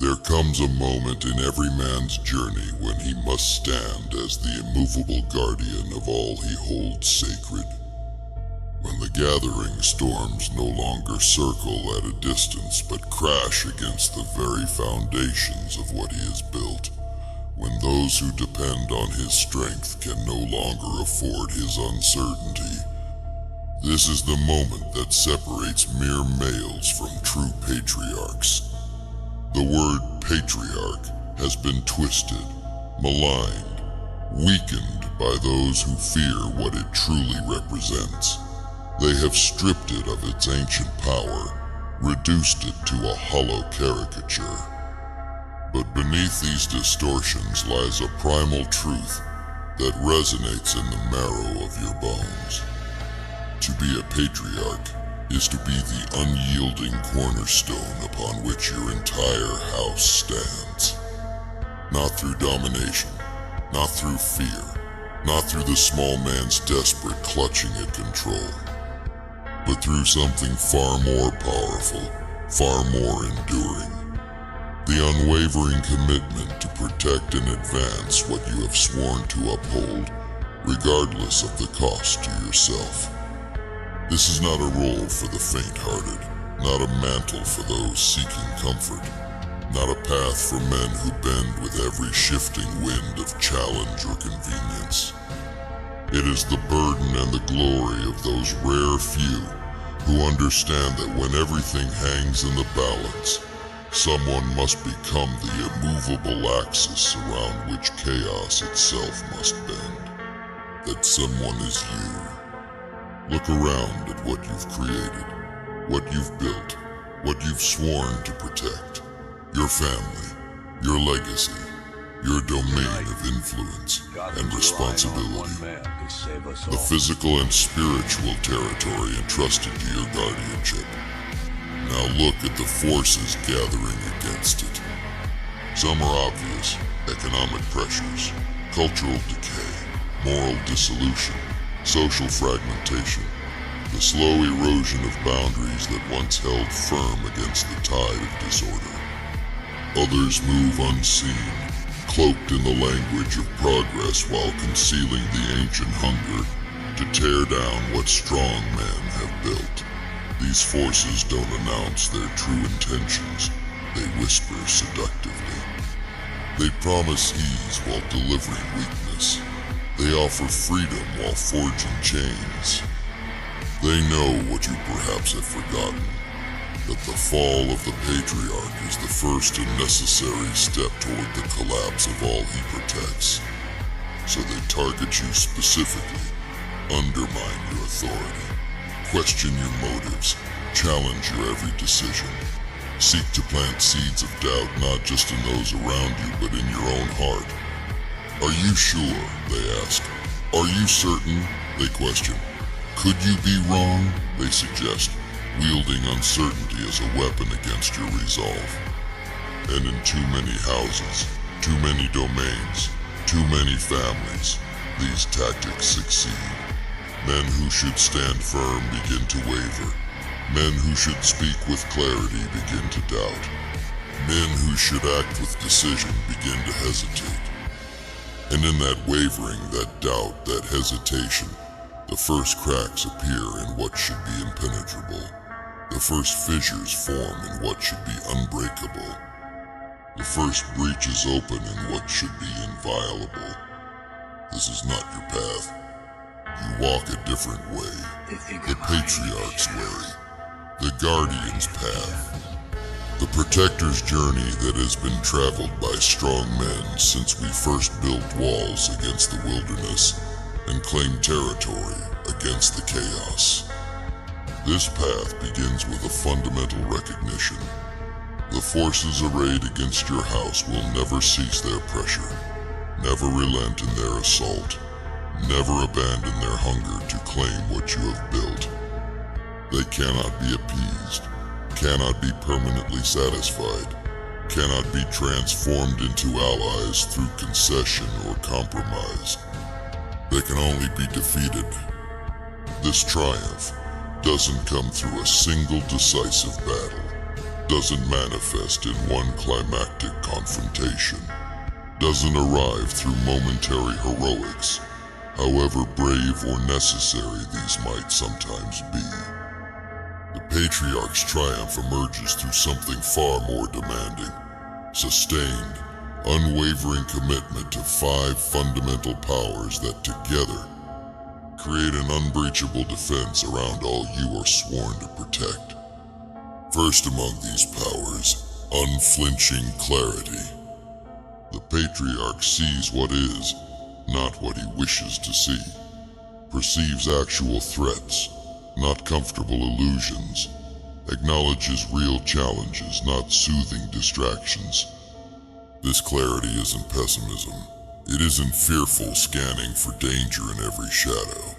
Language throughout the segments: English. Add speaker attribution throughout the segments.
Speaker 1: There comes a moment in every man's journey when he must stand as the immovable guardian of all he holds sacred. When the gathering storms no longer circle at a distance but crash against the very foundations of what he has built. When those who depend on his strength can no longer afford his uncertainty. This is the moment that separates mere males from true patriarchs. The word patriarch has been twisted, maligned, weakened by those who fear what it truly represents. They have stripped it of its ancient power, reduced it to a hollow caricature. But beneath these distortions lies a primal truth that resonates in the marrow of your bones. To be a patriarch is to be the unyielding cornerstone upon which your entire house stands. Not through domination, not through fear, not through the small man's desperate clutching at control, but through something far more powerful, far more enduring. The unwavering commitment to protect and advance what you have sworn to uphold, regardless of the cost to yourself. This is not a role for the faint-hearted, not a mantle for those seeking comfort, not a path for men who bend with every shifting wind of challenge or convenience. It is the burden and the glory of those rare few who understand that when everything hangs in the balance, someone must become the immovable axis around which chaos itself must bend. That someone is you. Look around at what you've created, what you've built, what you've sworn to protect. Your family, your legacy, your domain of influence and responsibility. The physical and spiritual territory entrusted to your guardianship. Now look at the forces gathering against it. Some are obvious: economic pressures, cultural decay, moral dissolution, social fragmentation, the slow erosion of boundaries that once held firm against the tide of disorder. Others move unseen, cloaked in the language of progress while concealing the ancient hunger to tear down what strong men have built. These forces don't announce their true intentions, they whisper seductively. They promise ease while delivering weakness. They offer freedom while forging chains. They know what you perhaps have forgotten, that the fall of the patriarch is the first and necessary step toward the collapse of all he protects. So they target you specifically, undermine your authority, question your motives, challenge your every decision, seek to plant seeds of doubt not just in those around you but in your own heart. Are you sure? They ask. Are you certain? They question. Could you be wrong? They suggest, wielding uncertainty as a weapon against your resolve. And in too many houses, too many domains, too many families, these tactics succeed. Men who should stand firm begin to waver. Men who should speak with clarity begin to doubt. Men who should act with decision begin to hesitate. And in that wavering, that doubt, that hesitation, the first cracks appear in what should be impenetrable. The first fissures form in what should be unbreakable. The first breaches open in what should be inviolable. This is not your path. You walk a different way, the patriarch's way, the guardian's path. The protector's journey that has been traveled by strong men since we first built walls against the wilderness and claimed territory against the chaos. This path begins with a fundamental recognition. The forces arrayed against your house will never cease their pressure, never relent in their assault, never abandon their hunger to claim what you have built. They cannot be appeased, cannot be permanently satisfied, cannot be transformed into allies through concession or compromise. They can only be defeated. This triumph doesn't come through a single decisive battle. doesn't manifest in one climactic confrontation, doesn't arrive through momentary heroics, however brave or necessary these might sometimes be. The Patriarch's triumph emerges through something far more demanding: sustained, unwavering commitment to 5 fundamental powers that together create an unbreachable defense around all you are sworn to protect. First among these powers, unflinching clarity. The Patriarch sees what is, not what he wishes to see, perceives actual threats, not comfortable illusions, acknowledges real challenges, not soothing distractions. This clarity isn't pessimism. It isn't fearful scanning for danger in every shadow.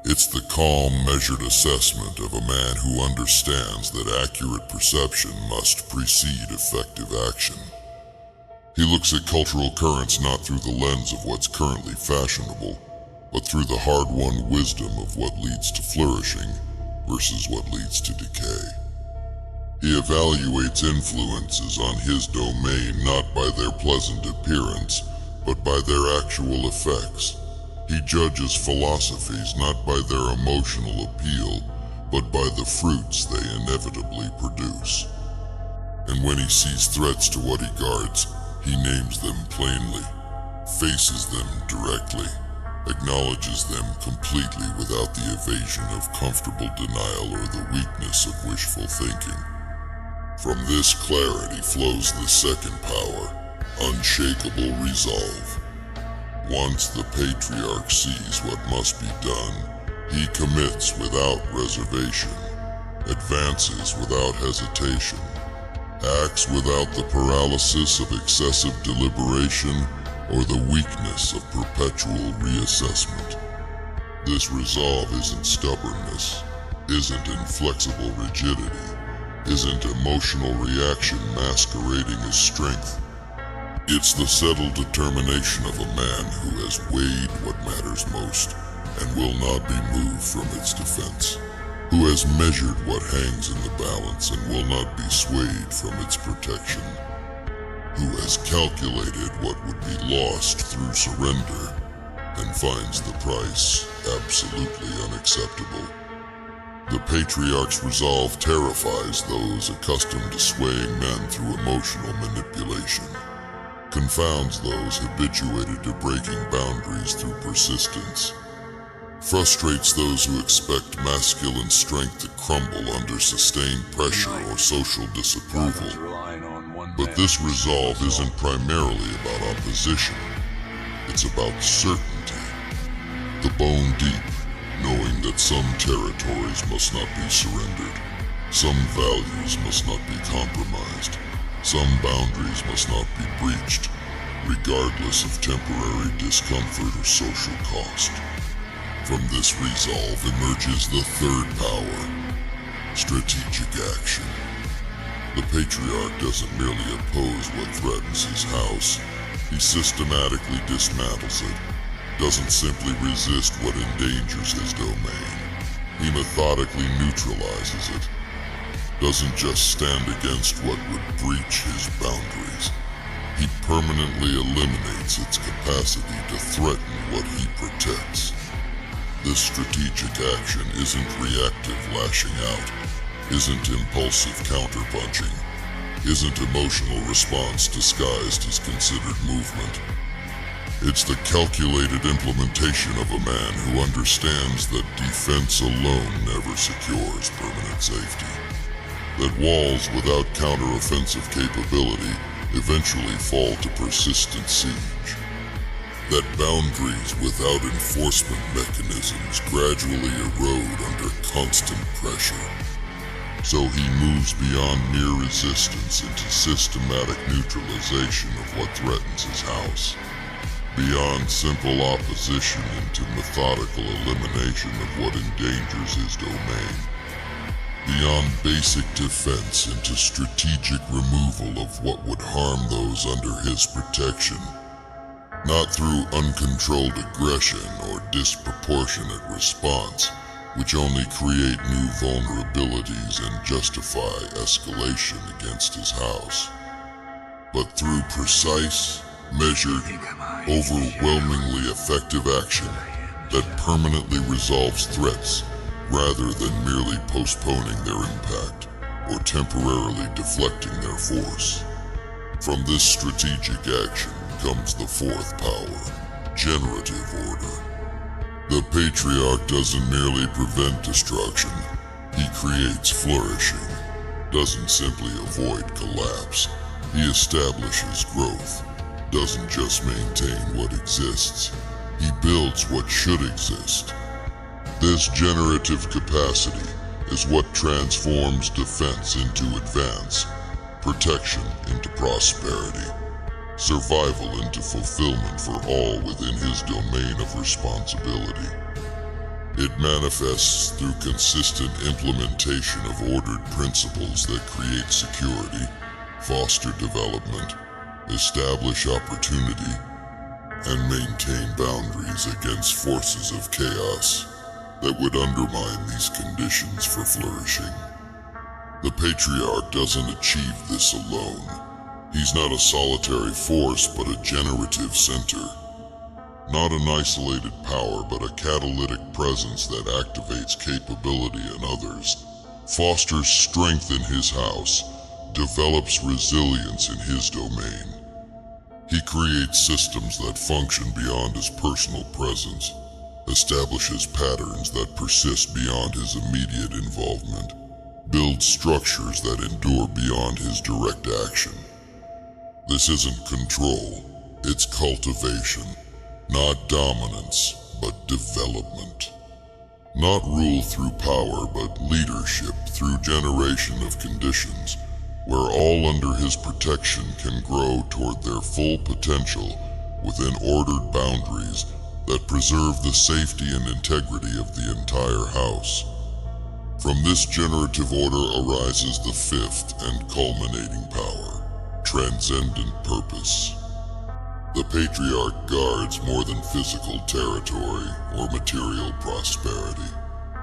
Speaker 1: It's the calm, measured assessment of a man who understands that accurate perception must precede effective action. He looks at cultural currents not through the lens of what's currently fashionable, but through the hard-won wisdom of what leads to flourishing versus what leads to decay. He evaluates influences on his domain not by their pleasant appearance, but by their actual effects. He judges philosophies not by their emotional appeal, but by the fruits they inevitably produce. And when he sees threats to what he guards, he names them plainly, faces them directly, acknowledges them completely without the evasion of comfortable denial or the weakness of wishful thinking. From this clarity flows the second power, unshakable resolve. Once the Patriarch sees what must be done, he commits without reservation, advances without hesitation, acts without the paralysis of excessive deliberation or the weakness of perpetual reassessment. This resolve isn't stubbornness, isn't inflexible rigidity, isn't emotional reaction masquerading as strength. It's the settled determination of a man who has weighed what matters most and will not be moved from its defense, who has measured what hangs in the balance and will not be swayed from its protection, who has calculated what would be lost through surrender and finds the price absolutely unacceptable. The Patriarch's resolve terrifies those accustomed to swaying men through emotional manipulation, confounds those habituated to breaking boundaries through persistence, frustrates those who expect masculine strength to crumble under sustained pressure or social disapproval. But this resolve isn't primarily about opposition. It's about certainty, the bone deep, knowing that some territories must not be surrendered, some values must not be compromised, some boundaries must not be breached, regardless of temporary discomfort or social cost. From this resolve emerges the third power, strategic action. The Patriarch doesn't merely oppose what threatens his house, he systematically dismantles it, doesn't simply resist what endangers his domain, he methodically neutralizes it, doesn't just stand against what would breach his boundaries, he permanently eliminates its capacity to threaten what he protects. This strategic action isn't reactive lashing out, isn't impulsive counterpunching, isn't emotional response disguised as considered movement. It's the calculated implementation of a man who understands that defense alone never secures permanent safety, that walls without counteroffensive capability eventually fall to persistent siege, that boundaries without enforcement mechanisms gradually erode under constant pressure. So he moves beyond mere resistance into systematic neutralization of what threatens his house, beyond simple opposition into methodical elimination of what endangers his domain, beyond basic defense into strategic removal of what would harm those under his protection, not through uncontrolled aggression or disproportionate response, which only create new vulnerabilities and justify escalation against his house. But through precise, measured, overwhelmingly effective action that permanently resolves threats rather than merely postponing their impact or temporarily deflecting their force. From this strategic action comes the fourth power, generative order. The patriarch doesn't merely prevent destruction, he creates flourishing. Doesn't simply avoid collapse, he establishes growth. Doesn't just maintain what exists, he builds what should exist. This generative capacity is what transforms defense into advance, protection into prosperity, survival into fulfillment for all within his domain of responsibility. It manifests through consistent implementation of ordered principles that create security, foster development, establish opportunity, and maintain boundaries against forces of chaos that would undermine these conditions for flourishing. The patriarch doesn't achieve this alone. He's not a solitary force, but a generative center. Not an isolated power, but a catalytic presence that activates capability in others, fosters strength in his house, develops resilience in his domain. He creates systems that function beyond his personal presence, establishes patterns that persist beyond his immediate involvement, builds structures that endure beyond his direct action. This isn't control, it's cultivation. Not dominance, but development. Not rule through power, but leadership through generation of conditions, where all under his protection can grow toward their full potential within ordered boundaries that preserve the safety and integrity of the entire house. From this generative order arises the fifth and culminating power, transcendent purpose. The patriarch guards more than physical territory or material prosperity.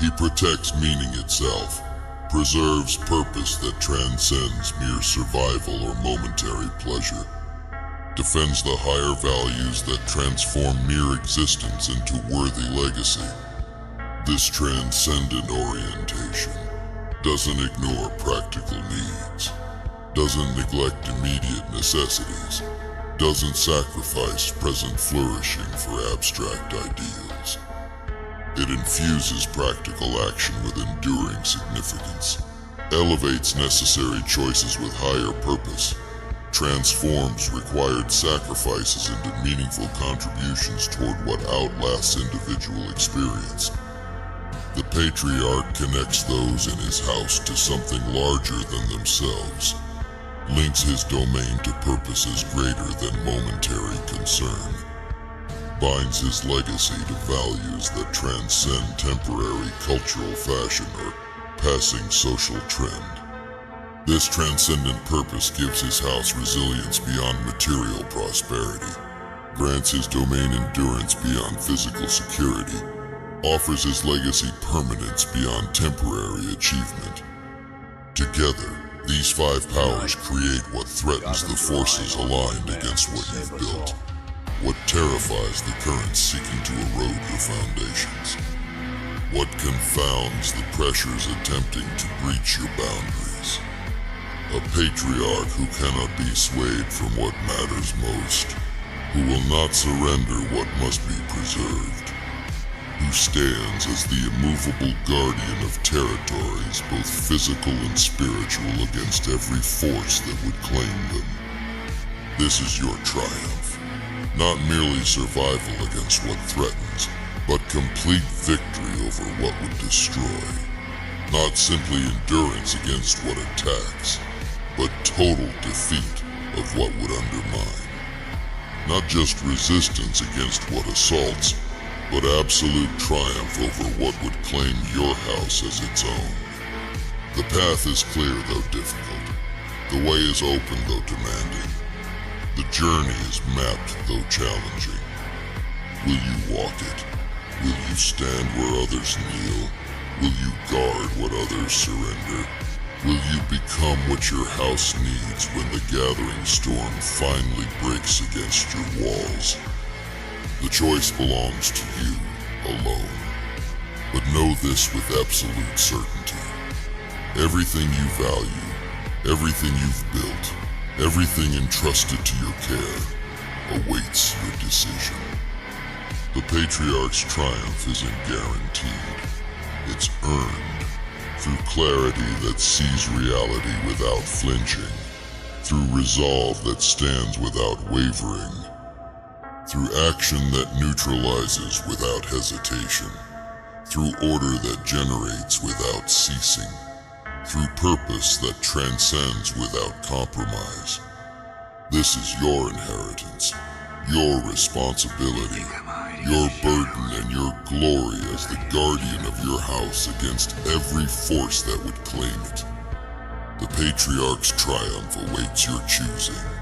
Speaker 1: He protects meaning itself, preserves purpose that transcends mere survival or momentary pleasure, defends the higher values that transform mere existence into worthy legacy. This transcendent orientation doesn't ignore practical needs, doesn't neglect immediate necessities, doesn't sacrifice present flourishing for abstract ideals. It infuses practical action with enduring significance, elevates necessary choices with higher purpose, transforms required sacrifices into meaningful contributions toward what outlasts individual experience. The patriarch connects those in his house to something larger than themselves, links his domain to purposes greater than momentary concern, binds his legacy to values that transcend temporary cultural fashion or passing social trend. This transcendent purpose gives his house resilience beyond material prosperity, grants his domain endurance beyond physical security, offers his legacy permanence beyond temporary achievement. Together, these five powers create what threatens the forces aligned against what you've built, what terrifies the currents seeking to erode your foundations, what confounds the pressures attempting to breach your boundaries. A patriarch who cannot be swayed from what matters most, who will not surrender what must be preserved, who stands as the immovable guardian of territories, both physical and spiritual, against every force that would claim them. This is your triumph, not merely survival against what threatens, but complete victory over what would destroy. Not simply endurance against what attacks, but total defeat of what would undermine. Not just resistance against what assaults, but absolute triumph over what would claim your house as its own. The path is clear though difficult. The way is open though demanding. The journey is mapped though challenging. Will you walk it? Will you stand where others kneel? Will you guard what others surrender? Will you become what your house needs when the gathering storm finally breaks against your walls? The choice belongs to you alone. But know this with absolute certainty. Everything you value, everything you've built, everything entrusted to your care, awaits your decision. The Patriarch's triumph isn't guaranteed. It's earned through clarity that sees reality without flinching, through resolve that stands without wavering, through action that neutralizes without hesitation, through order that generates without ceasing, through purpose that transcends without compromise. This is your inheritance, your responsibility, your burden and your glory as the guardian of your house against every force that would claim it. The Patriarch's triumph awaits your choosing.